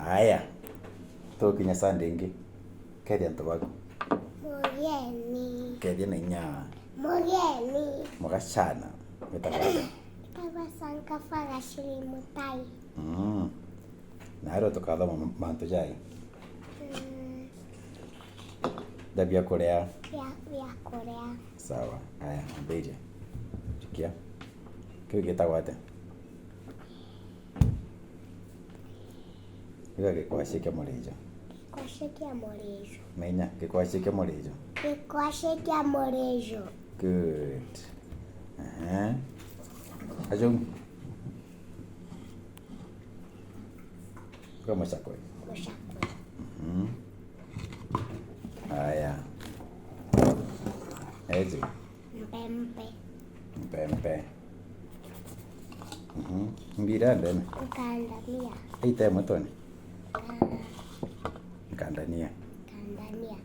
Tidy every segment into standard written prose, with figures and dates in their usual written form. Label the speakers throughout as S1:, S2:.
S1: Aya. Tokinya Sunday ingi. Kedia ntobago.
S2: Mugeni.
S1: Kedia na inya.
S2: Mugeni.
S1: Mugashana. Metakwada.
S2: Kabasanka faga shiri mutai.
S1: Nairo tukadha mantu jai. Dabia Korea.
S2: Vya Korea.
S1: Sawa. Aya, mbeje. Chikia. Kiu gitagwate. Gikwashe kya murijo.
S2: Gikwashe kya murijo.
S1: Menya, gikwashe kya murijo.
S2: Gikwashe kya murijo.
S1: Good. Ajung. Kama shakoi.
S2: Mushakoi.
S1: Aya. Eji.
S2: Mpempe.
S1: Mpempe. Mbira ndene.
S2: Kandania.
S1: Ite motoni. Kandania.
S2: Kandania.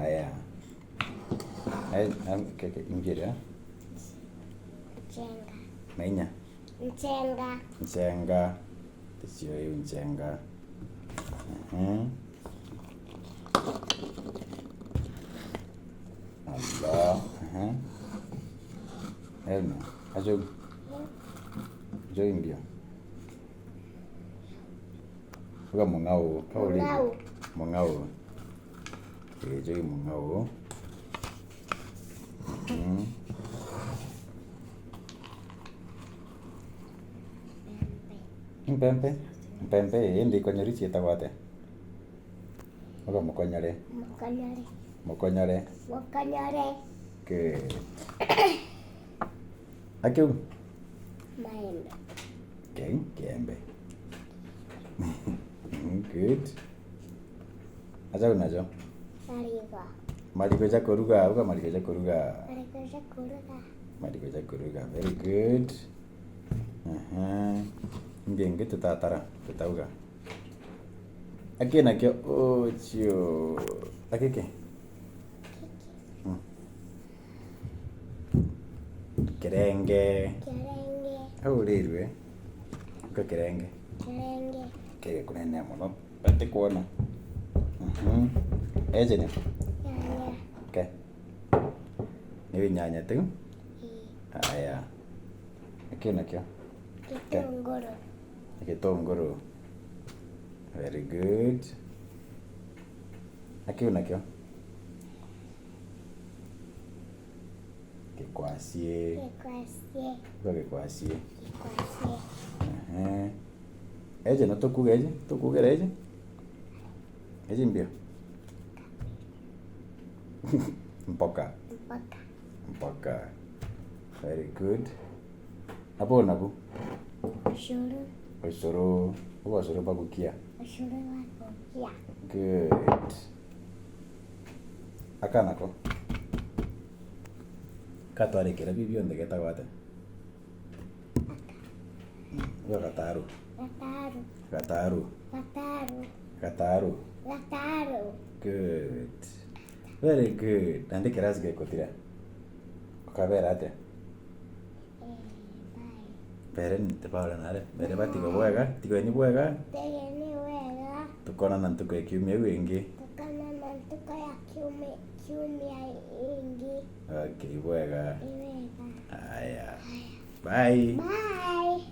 S1: Aya. Keke ingira.
S2: Mchenga.
S1: Menya.
S2: Mchenga.
S1: Mchenga. Tisio hiyo mchenga. Allah. Elma. Ajo. Join dia. Bukan mengau. Kau lihat. Mengau. Join mengau. Mpempe. Mpempe ndi konyori chieta gwate. Oga mukonyore.
S2: Mukonyore.
S1: Mukonyore.
S2: Mukonyore.
S1: Good. Akiu.
S2: Maembe.
S1: Kiembe. Good. Aja unajo.
S2: Marigo.
S1: Marigo ja koruga, uga marigo ja koruga.
S2: Marigo ja koruga.
S1: Marigo ja koruga. Very good. Mbenge tutatara, tutauga. Akina kyo ocho. Akike. Kerenge.
S2: Kerenge.
S1: Aurerwe. Uka kerenge.
S2: Kerenge.
S1: Kege kunene muno. Pate kuona. Ejene.
S2: Nyanya.
S1: Okay. Niwe nyanya tu? Aya. Akina kyo.
S2: Kitunguru.
S1: Kitunguru. Very good. Akiuna kyo? Kikwasie.
S2: Kikwasie.
S1: Uka kikwasie.
S2: Kikwasie.
S1: Eje no tokuge eje? Tokuge eje? Eje mbio. Mpoka.
S2: Mpoka.
S1: Mpoka. Very good. Apo nabu?
S2: Ushuru.
S1: Ushuru. Uwa ushuru bagukia.
S2: Ushuru bagukia.
S1: Good. Akanako. Katwarekera bibio ndegeta gwate. Uwa gataru.
S2: Gataru.
S1: Gataru.
S2: Gataru.
S1: Gataru.
S2: Gataru.
S1: Good. Very good. Nandi keras gekotira. Okabera ate. Beren te paula nare. Bere bati go bwega, tigo ni bwega.
S2: Tegeni wega.
S1: Tukona nantuko ekiumia wingi.
S2: Tukana nantuko ya kiumia ingi.
S1: Okay, bwega.
S2: Iwega.
S1: Aya. Bye.
S2: Bye.